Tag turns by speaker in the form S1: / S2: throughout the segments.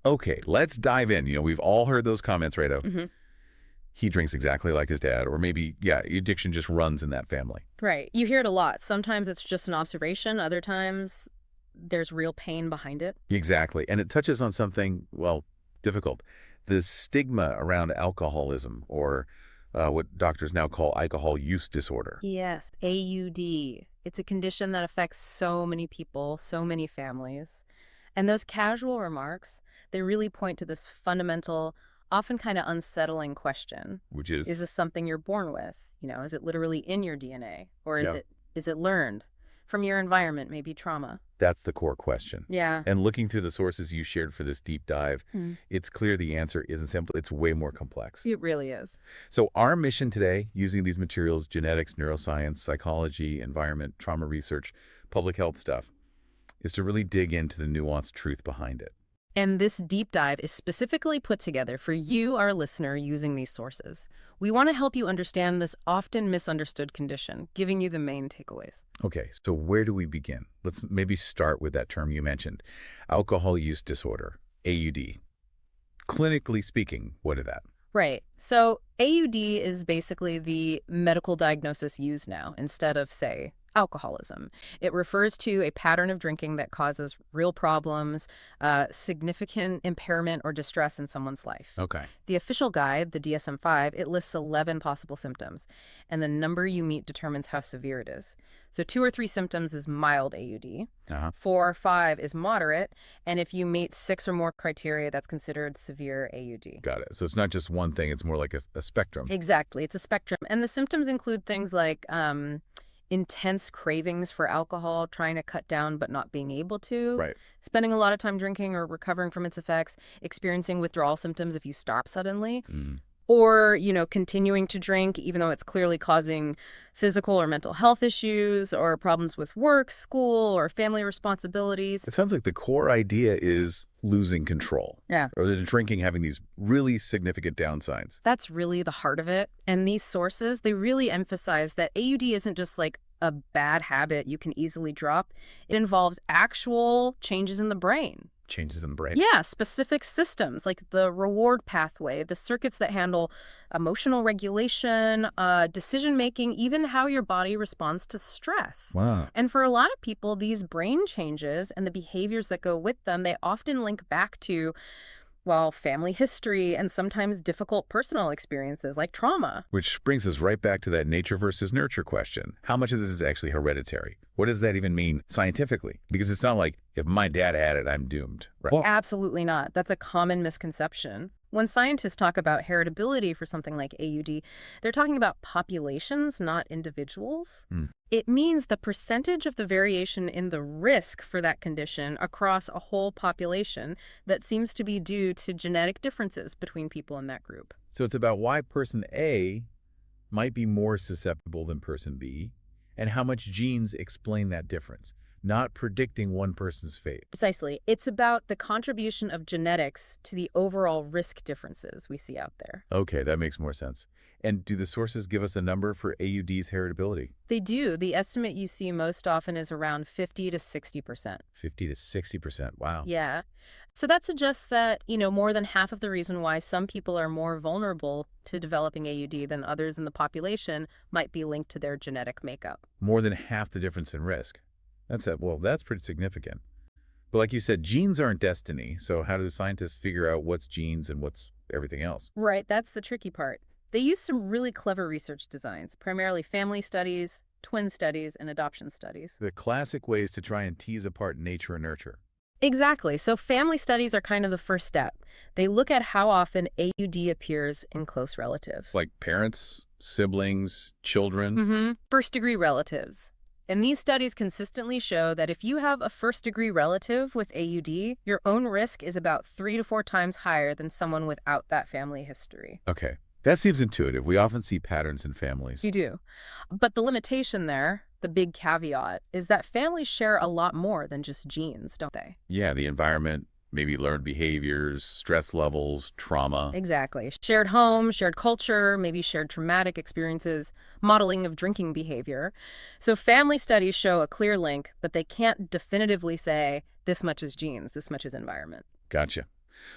S1: Okay, let's dive in. We've all heard those comments, right?
S2: Hmm.
S1: He drinks exactly like his dad, or maybe, yeah, addiction just runs in that family.
S2: Right. You hear it a lot. Sometimes it's just an observation. Other times there's real pain behind it.
S1: Exactly. And it touches on something, well, difficult. The stigma around alcoholism, or what doctors now call alcohol use disorder.
S2: Yes, AUD. It's a condition that affects so many people, so many families. And those casual remarks, they really point to this fundamental, often kind of unsettling question.
S1: Which
S2: Is
S1: is,
S2: this something you're born with? Is it literally in your DNA? Or is
S1: yeah,
S2: it learned from your environment, maybe trauma?
S1: that's the core question.
S2: Yeah.
S1: And looking through the sources you shared for this deep dive,
S2: Hmm.
S1: it's clear the answer isn't simple. It's way more complex.
S2: It really is.
S1: So our mission today, using these materials, genetics, neuroscience, psychology, environment, trauma research, public health stuff, is to really dig into the nuanced truth behind it.
S2: And this deep dive is specifically put together for you, our listener, using these sources. We want to help you understand this often misunderstood condition, giving you the main takeaways.
S1: Okay, so where do we begin? Let's maybe start with that term you mentioned, alcohol use disorder, AUD. Clinically speaking, what is that?
S2: Right. So AUD is basically the medical diagnosis used now instead of, say, alcoholism. It refers to a pattern of drinking that causes real problems, significant impairment or distress in someone's life.
S1: Okay.
S2: The official guide, the DSM-5, it lists 11 possible symptoms, and the number you meet determines how severe it is. So 2 or 3 symptoms is mild AUD,
S1: Uh-huh.
S2: 4 or 5 is moderate, and if you meet 6 or more criteria, that's considered severe AUD.
S1: Got it. So it's not just one thing, it's more like a spectrum.
S2: Exactly. It's a spectrum. And the symptoms include things like intense cravings for alcohol, trying to cut down but not being able to,
S1: Right.
S2: spending a lot of time drinking or recovering from its effects, experiencing withdrawal symptoms if you stop suddenly,
S1: Mm.
S2: or, continuing to drink even though it's clearly causing physical or mental health issues or problems with work, school, or family responsibilities.
S1: It sounds like the core idea is losing control,
S2: Yeah.
S1: or the drinking having these really significant downsides.
S2: That's really the heart of it. And these sources, they really emphasize that AUD isn't just like a bad habit you can easily drop. It involves actual changes in the brain.
S1: Changes in the brain.
S2: Yeah, specific systems like the reward pathway, the circuits that handle emotional regulation, decision-making, even how your body responds to stress.
S1: Wow.
S2: And for a lot of people, these brain changes and the behaviors that go with them, they often link back to, well, family history and sometimes difficult personal experiences like trauma.
S1: Which brings us right back to that nature versus nurture question. How much of this is actually hereditary? What does that even mean scientifically? Because it's not like, if my dad had it, I'm doomed. Right? Well,
S2: Absolutely not. That's a common misconception. When scientists talk about heritability for something like AUD, they're talking about populations, not individuals.
S1: Hmm.
S2: It means the percentage of the variation in the risk for that condition across a whole population that seems to be due to genetic differences between people in that group.
S1: so it's about why person A might be more susceptible than person B, and how much genes explain that difference, not predicting one person's fate.
S2: Precisely. It's about the contribution of genetics to the overall risk differences we see out there.
S1: Okay, that makes more sense. And do the sources give us a number for AUD's heritability?
S2: They do. The estimate you see most often is around 50 to 60%.
S1: 50 to 60%. Wow.
S2: Yeah. So that suggests that, more than half of the reason why some people are more vulnerable to developing AUD than others in the population might be linked to their genetic makeup.
S1: More than half the difference in risk. That's pretty significant. But like you said, genes aren't destiny. So how do scientists figure out what's genes and what's everything else?
S2: Right, that's the tricky part. They use some really clever research designs, primarily family studies, twin studies, and adoption studies.
S1: The classic ways to try and tease apart nature and nurture.
S2: Exactly. So family studies are kind of the first step. They look at how often AUD appears in close relatives.
S1: Like parents, siblings, children.
S2: First-degree relatives. And these studies consistently show that if you have a first-degree relative with AUD, your own risk is about 3 to 4 times higher than someone without that family history.
S1: Okay. That seems intuitive. We often see patterns in families.
S2: You do. But the limitation there, the big caveat, is that families share a lot more than just genes, don't they?
S1: Yeah, the environment, maybe learned behaviors, stress levels, trauma.
S2: Exactly. Shared home, shared culture, maybe shared traumatic experiences, modeling of drinking behavior. So family studies show a clear link, but they can't definitively say this much is genes, this much is environment.
S1: Gotcha.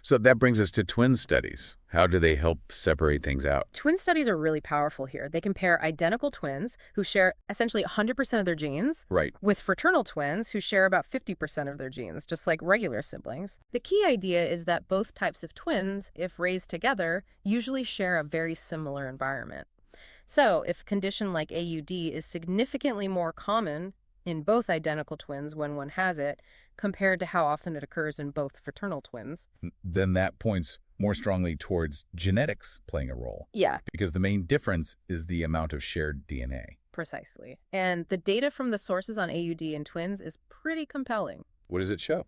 S1: So that brings us to twin studies. How do they help separate things out?
S2: Twin studies are really powerful here. They compare identical twins who share essentially 100% of their genes
S1: Right.
S2: with fraternal twins who share about 50% of their genes, just like regular siblings. The key idea is that both types of twins, if raised together, usually share a very similar environment. So, if a condition like AUD is significantly more common in both identical twins when one has it, compared to how often it occurs in both fraternal twins.
S1: Then that points more strongly towards genetics playing a role,
S2: Yeah,
S1: because the main difference is the amount of shared DNA.
S2: precisely. And the data from the sources on AUD in twins is pretty compelling.
S1: What does it show?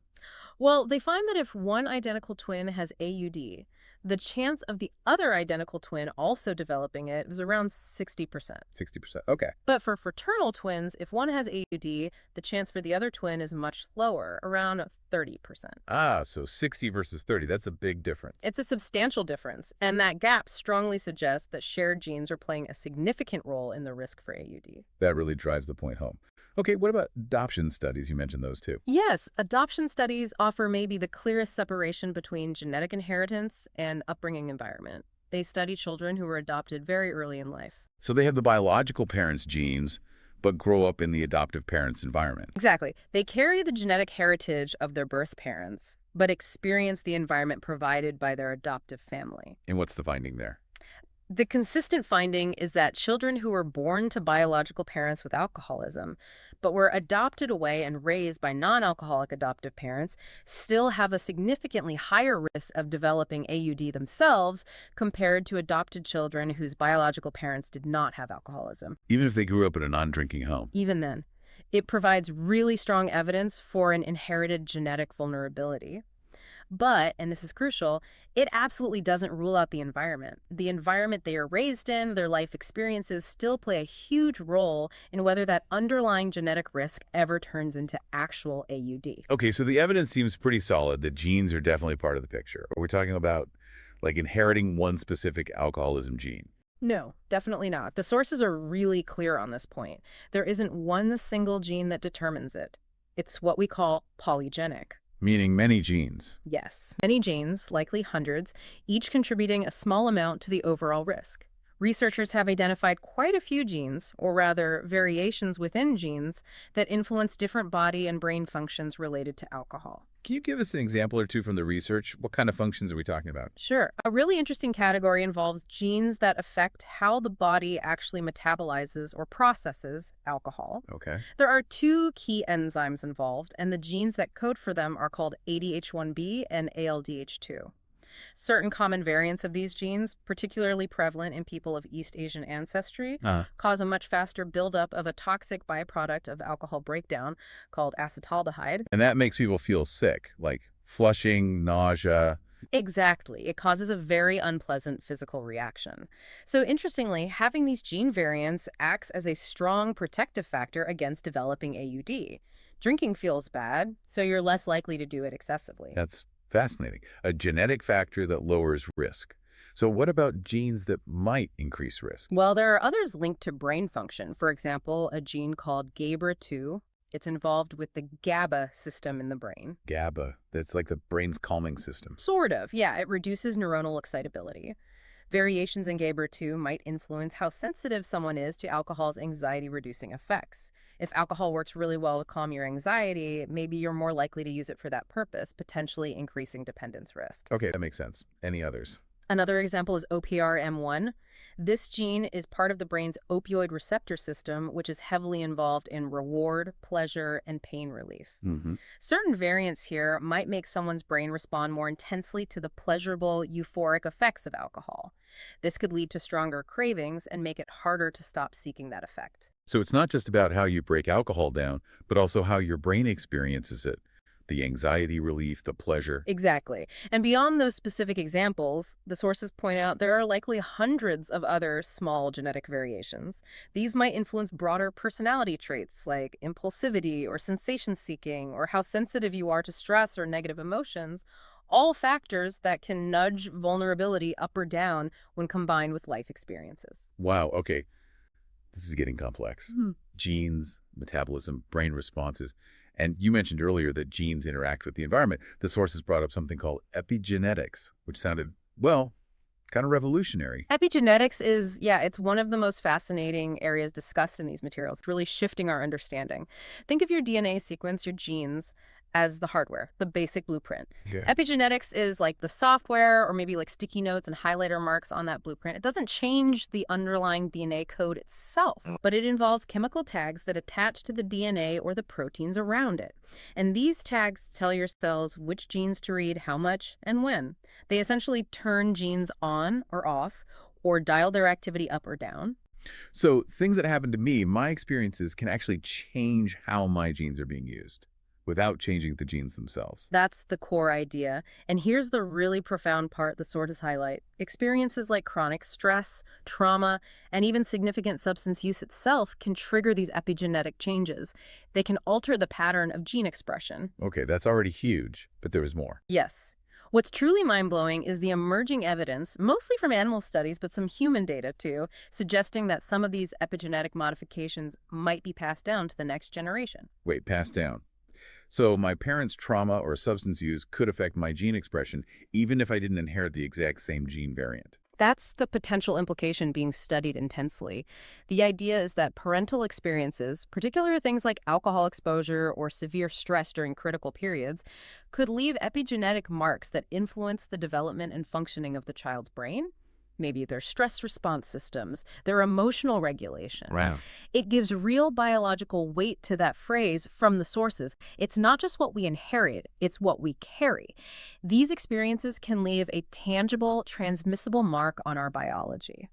S2: Well, they find that if one identical twin has AUD, the chance of the other identical twin also developing it is around 60%.
S1: 60%. Okay.
S2: But for fraternal twins, if one has AUD, the chance for the other twin is much lower, around 30%.
S1: Ah, so 60 versus 30. That's a big difference.
S2: It's a substantial difference, and that gap strongly suggests that shared genes are playing a significant role in the risk for AUD.
S1: That really drives the point home. Okay, what about adoption studies? You mentioned those too.
S2: Yes, adoption studies offer maybe the clearest separation between genetic inheritance and upbringing environment. They study children who were adopted very early in life.
S1: So they have the biological parents' genes, but grow up in the adoptive parents' environment.
S2: Exactly. They carry the genetic heritage of their birth parents, but experience the environment provided by their adoptive family.
S1: And what's the finding there?
S2: The consistent finding is that children who were born to biological parents with alcoholism, but were adopted away and raised by non-alcoholic adoptive parents, still have a significantly higher risk of developing AUD themselves compared to adopted children whose biological parents did not have alcoholism.
S1: Even if they grew up in a non-drinking home.
S2: Even then, it provides really strong evidence for an inherited genetic vulnerability. But, and this is crucial, it absolutely doesn't rule out the environment. The environment they are raised in, their life experiences still play a huge role in whether that underlying genetic risk ever turns into actual AUD.
S1: Okay, so the evidence seems pretty solid that genes are definitely part of the picture. Are we talking about like inheriting one specific alcoholism gene?
S2: No, definitely not. The sources are really clear on this point. There isn't one single gene that determines it. It's what we call polygenic.
S1: Meaning many genes.
S2: Yes, many genes, likely hundreds, each contributing a small amount to the overall risk. Researchers have identified quite a few genes, or rather variations within genes, that influence different body and brain functions related to alcohol.
S1: Can you give us an example or two from the research? What kind of functions are we talking about?
S2: Sure. A really interesting category involves genes that affect how the body actually metabolizes or processes alcohol.
S1: Okay.
S2: There are two key enzymes involved, and the genes that code for them are called ADH1B and ALDH2. Certain common variants of these genes, particularly prevalent in people of East Asian ancestry, cause a much faster buildup of a toxic byproduct of alcohol breakdown called acetaldehyde.
S1: And that makes people feel sick, like flushing, nausea.
S2: Exactly. It causes a very unpleasant physical reaction. So interestingly, having these gene variants acts as a strong protective factor against developing AUD. Drinking feels bad, so you're less likely to do it excessively.
S1: That's fascinating. A genetic factor that lowers risk. So what about genes that might increase risk?
S2: Well, there are others linked to brain function. For example, a gene called GABA2. It's involved with the GABA system in the brain.
S1: GABA. That's like the brain's calming system.
S2: Sort of, yeah. It reduces neuronal excitability. Variations in GABA2 might influence how sensitive someone is to alcohol's anxiety-reducing effects. If alcohol works really well to calm your anxiety, maybe you're more likely to use it for that purpose, potentially increasing dependence risk.
S1: Okay, that makes sense. Any others?
S2: Another example is OPRM1. This gene is part of the brain's opioid receptor system, which is heavily involved in reward, pleasure, and pain relief. Certain variants here might make someone's brain respond more intensely to the pleasurable, euphoric effects of alcohol. This could lead to stronger cravings and make it harder to stop seeking that effect.
S1: So it's not just about how you break alcohol down, but also how your brain experiences it. The anxiety relief, the pleasure.
S2: Exactly. And beyond those specific examples, the sources point out there are likely hundreds of other small genetic variations. These might influence broader personality traits like impulsivity or sensation-seeking or how sensitive you are to stress or negative emotions, all factors that can nudge vulnerability up or down when combined with life experiences.
S1: Wow, okay. This is getting complex. Genes, metabolism, brain responses. And you mentioned earlier that genes interact with the environment. The sources brought up something called epigenetics, which sounded, well, kind of revolutionary.
S2: Epigenetics is, yeah, it's one of the most fascinating areas discussed in these materials. It's really shifting our understanding. Think of your DNA sequence, your genes, as the hardware, the basic blueprint.
S1: Yeah.
S2: Epigenetics is like the software or maybe like sticky notes and highlighter marks on that blueprint. It doesn't change the underlying DNA code itself, but it involves chemical tags that attach to the DNA or the proteins around it. And these tags tell your cells which genes to read, how much, and when. They essentially turn genes on or off or dial their activity up or down.
S1: So things that happen to me, my experiences can actually change how my genes are being used without changing the genes themselves.
S2: That's the core idea. And here's the really profound part the sources highlight. Experiences like chronic stress, trauma, and even significant substance use itself can trigger these epigenetic changes. They can alter the pattern of gene expression.
S1: Okay, that's already huge, but there was more.
S2: Yes. What's truly mind-blowing is the emerging evidence, mostly from animal studies, but some human data too, suggesting that some of these epigenetic modifications might be passed down to the next generation.
S1: Wait, passed down. So my parents' trauma or substance use could affect my gene expression, even if I didn't inherit the exact same gene variant.
S2: That's the potential implication being studied intensely. The idea is that parental experiences, particularly things like alcohol exposure or severe stress during critical periods, could leave epigenetic marks that influence the development and functioning of the child's brain. Maybe their stress response systems, their emotional regulation.
S1: Wow.
S2: It gives real biological weight to that phrase from the sources. It's not just what we inherit, it's what we carry. These experiences can leave a tangible, transmissible mark on our biology.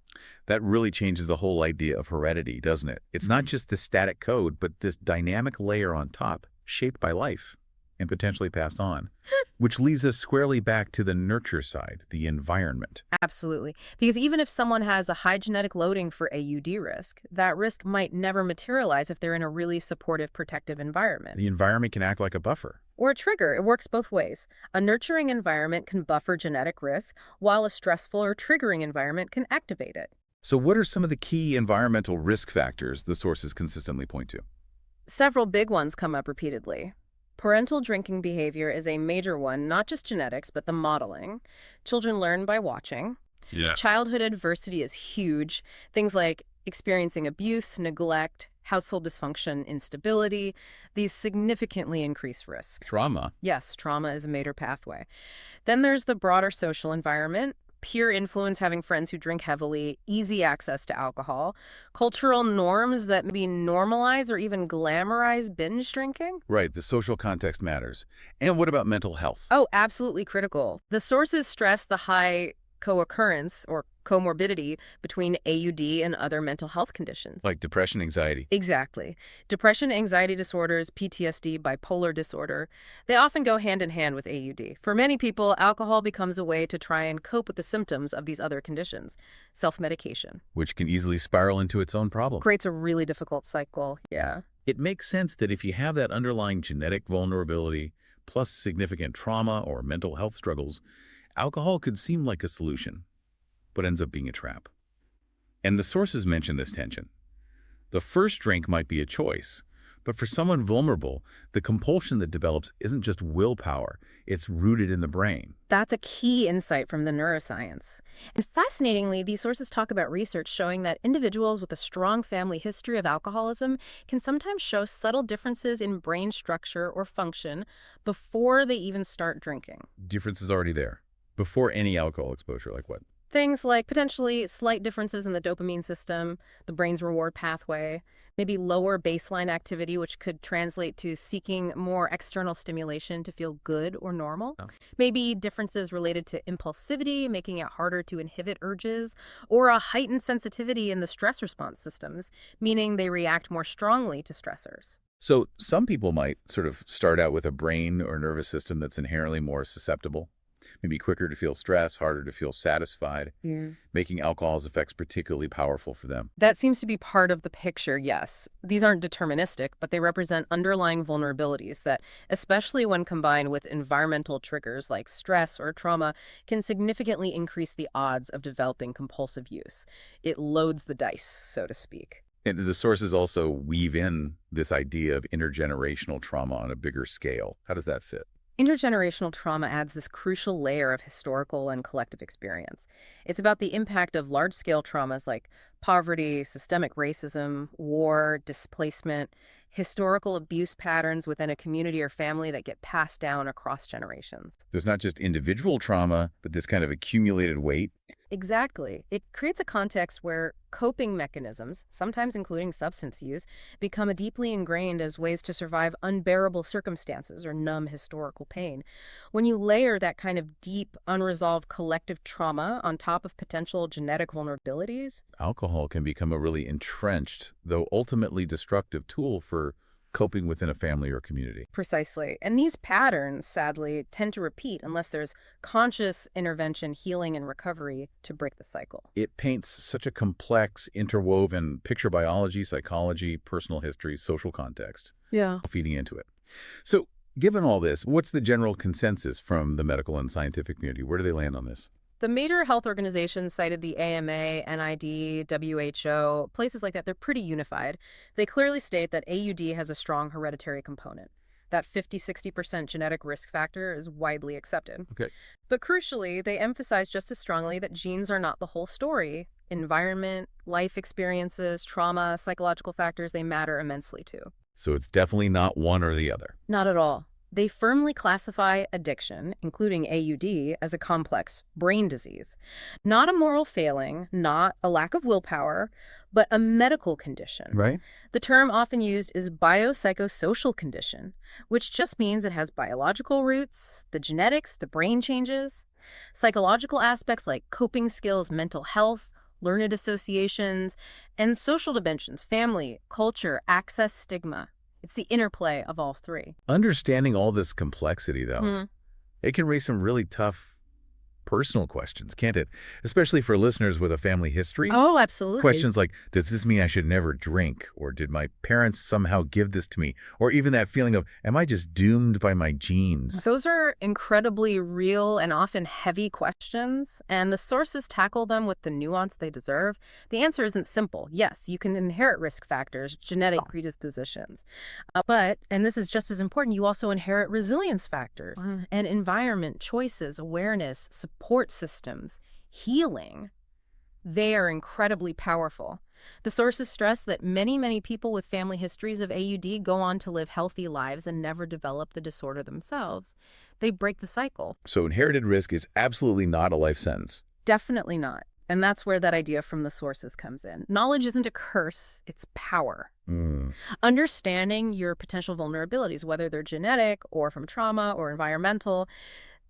S1: That really changes the whole idea of heredity, doesn't it? It's not just the static code, but this dynamic layer on top, shaped by life and potentially passed on, which leads us squarely back to the nurture side, the environment.
S2: Absolutely. Because even if someone has a high genetic loading for AUD risk, that risk might never materialize if they're in a really supportive, protective environment.
S1: The environment can act like a buffer.
S2: Or a trigger. It works both ways. A nurturing environment can buffer genetic risk, while a stressful or triggering environment can activate it.
S1: So what are some of the key environmental risk factors the sources consistently point to?
S2: Several big ones come up repeatedly. Parental drinking behavior is a major one, not just genetics, but the modeling. Children learn by watching.
S1: Yeah.
S2: Childhood adversity is huge. Things like experiencing abuse, neglect, household dysfunction, instability, these significantly increase risk.
S1: Trauma.
S2: Yes, trauma is a major pathway. Then there's the broader social environment. Peer influence, having friends who drink heavily, easy access to alcohol, cultural norms that maybe normalize or even glamorize binge drinking.
S1: Right, the social context matters. And what about mental health?
S2: Oh, absolutely critical. The sources stress the high co-occurrence or comorbidity between AUD and other mental health conditions.
S1: Like depression, anxiety.
S2: Exactly. Depression, anxiety disorders, PTSD, bipolar disorder, they often go hand in hand with AUD. For many people, alcohol becomes a way to try and cope with the symptoms of these other conditions. Self-medication.
S1: Which can easily spiral into its own problem.
S2: Creates a really difficult cycle, yeah.
S1: It makes sense that if you have that underlying genetic vulnerability, plus significant trauma or mental health struggles, alcohol could seem like a solution, but ends up being a trap. And the sources mention this tension. The first drink might be a choice, but for someone vulnerable, the compulsion that develops isn't just willpower, it's rooted in the brain.
S2: That's a key insight from the neuroscience. And fascinatingly, these sources talk about research showing that individuals with a strong family history of alcoholism can sometimes show subtle differences in brain structure or function before they even start drinking.
S1: Difference is already there. Before any alcohol exposure, like what?
S2: Things like potentially slight differences in the dopamine system, the brain's reward pathway, maybe lower baseline activity, which could translate to seeking more external stimulation to feel good or normal.
S1: Oh.
S2: Maybe differences related to impulsivity, making it harder to inhibit urges, or a heightened sensitivity in the stress response systems, meaning they react more strongly to stressors.
S1: So some people might sort of start out with a brain or nervous system that's inherently more susceptible. Maybe quicker to feel stress, harder to feel satisfied, making alcohol's effects particularly powerful for them.
S2: That seems to be part of the picture, yes. These aren't deterministic, but they represent underlying vulnerabilities that, especially when combined with environmental triggers like stress or trauma, can significantly increase the odds of developing compulsive use. It loads the dice, so to speak.
S1: And the sources also weave in this idea of intergenerational trauma on a bigger scale. How does that fit?
S2: Intergenerational trauma adds this crucial layer of historical and collective experience. It's about the impact of large-scale traumas like poverty, systemic racism, war, displacement, historical abuse patterns within a community or family that get passed down across generations.
S1: There's not just individual trauma, but this kind of accumulated weight.
S2: Exactly. It creates a context where coping mechanisms, sometimes including substance use, become deeply ingrained as ways to survive unbearable circumstances or numb historical pain. When you layer that kind of deep, unresolved collective trauma on top of potential genetic vulnerabilities,
S1: Alcohol can become a really entrenched, though ultimately destructive tool for coping within a family or community.
S2: precisely. And these patterns, sadly, tend to repeat unless there's conscious intervention, healing, and recovery to break the cycle.
S1: It paints such a complex, interwoven picture: biology, psychology, personal history, social context,
S2: Yeah.
S1: feeding into it. So, given all this, what's the general consensus from the medical and scientific community? Where do they land on this?
S2: The major health organizations cited the AMA, NID, WHO, places like that. They're pretty unified. They clearly state that AUD has a strong hereditary component. That 50–60% genetic risk factor is widely accepted.
S1: Okay.
S2: But crucially, they emphasize just as strongly that genes are not the whole story. Environment, life experiences, trauma, psychological factors, they matter immensely too.
S1: So it's definitely not one or the other.
S2: Not at all. They firmly classify addiction, including AUD, as a complex brain disease. Not a moral failing, not a lack of willpower, but a medical condition.
S1: Right.
S2: The term often used is biopsychosocial condition, which just means it has biological roots, the genetics, the brain changes, psychological aspects like coping skills, mental health, learned associations, and social dimensions, family, culture, access, stigma. It's the interplay of all three.
S1: Understanding all this complexity, though, it can raise some really tough personal questions, can't it? Especially for listeners with a family history.
S2: Oh, absolutely.
S1: Questions like, does this mean I should never drink? Or did my parents somehow give this to me? Or even that feeling of, am I just doomed by my genes?
S2: Those are incredibly real and often heavy questions, and the sources tackle them with the nuance they deserve. The answer isn't simple. Yes, you can inherit risk factors, genetic predispositions. But, and this is just as important, you also inherit resilience factors and environment, choices, awareness, support systems, healing. They are incredibly powerful. The sources stress that many people with family histories of AUD go on to live healthy lives and never develop the disorder themselves. They break the cycle.
S1: So inherited risk is absolutely not a life sentence.
S2: Definitely not. And that's where that idea from the sources comes in. Knowledge isn't a curse, it's power. Understanding your potential vulnerabilities, whether they're genetic or from trauma or environmental,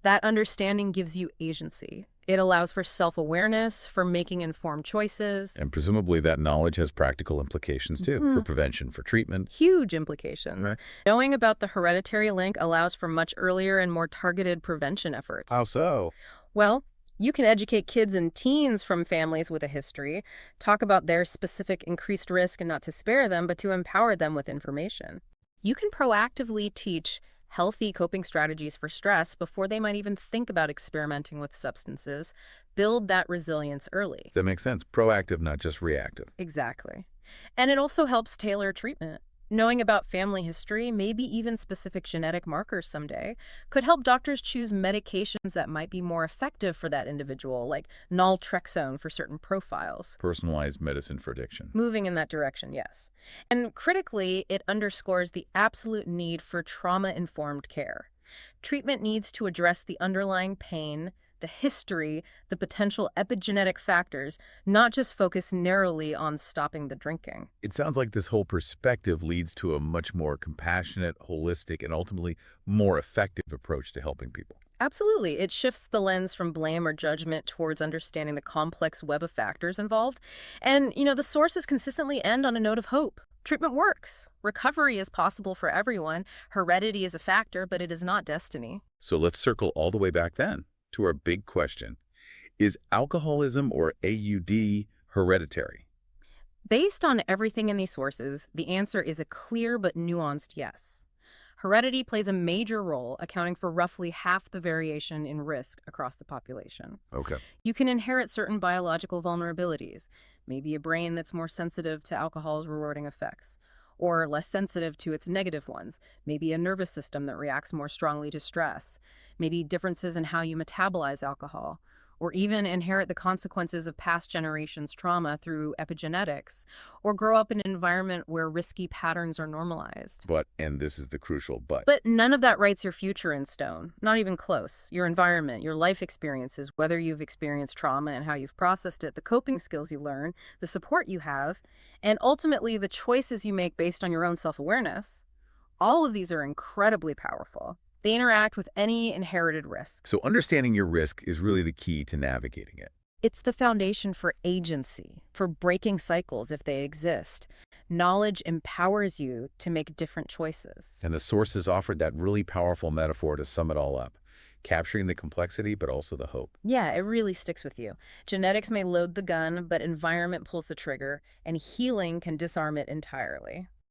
S2: that understanding gives you agency. It allows for self-awareness, for making informed choices.
S1: And presumably that knowledge has practical implications, too, for prevention, for treatment.
S2: Huge implications.
S1: Right.
S2: Knowing about the hereditary link allows for much earlier and more targeted prevention efforts.
S1: How so?
S2: Well, you can educate kids and teens from families with a history, talk about their specific increased risk and not to spare them, but to empower them with information. You can proactively teach healthy coping strategies for stress before they might even think about experimenting with substances. Build that resilience early.
S1: That makes sense. Proactive, not just reactive.
S2: Exactly. And it also helps tailor treatment. Knowing about family history, maybe even specific genetic markers someday, could help doctors choose medications that might be more effective for that individual, like naltrexone for certain profiles.
S1: Personalized medicine for addiction.
S2: Moving in that direction, yes. And critically, it underscores the absolute need for trauma-informed care. Treatment needs to address the underlying pain, the history, the potential epigenetic factors, not just focus narrowly on stopping the drinking.
S1: It sounds like this whole perspective leads to a much more compassionate, holistic, and ultimately more effective approach to helping people.
S2: Absolutely. It shifts the lens from blame or judgment towards understanding the complex web of factors involved. And, the sources consistently end on a note of hope. Treatment works. Recovery is possible for everyone. Heredity is a factor, but it is not destiny.
S1: So let's circle all the way back then to our big question. Is alcoholism or AUD hereditary?
S2: Based on everything in these sources, the answer is a clear but nuanced yes. Heredity plays a major role, accounting for roughly half the variation in risk across the population.
S1: Okay.
S2: You can inherit certain biological vulnerabilities, maybe a brain that's more sensitive to alcohol's rewarding effects, or less sensitive to its negative ones, maybe a nervous system that reacts more strongly to stress, maybe differences in how you metabolize alcohol, or even inherit the consequences of past generations' trauma through epigenetics, or grow up in an environment where risky patterns are normalized.
S1: But, and this is the crucial but,
S2: But none of that writes your future in stone, not even close. Your environment, your life experiences, whether you've experienced trauma and how you've processed it, the coping skills you learn, the support you have, and ultimately the choices you make based on your own self-awareness, all of these are incredibly powerful. They interact with any inherited risk.
S1: so understanding your risk is really the key to navigating it.
S2: It's the foundation for agency, for breaking cycles if they exist. Knowledge empowers you to make different choices.
S1: And the sources offered that really powerful metaphor to sum it all up, capturing the complexity but also the hope.
S2: Yeah, it really sticks with you. Genetics may load the gun, but environment pulls the trigger, and healing can disarm it entirely.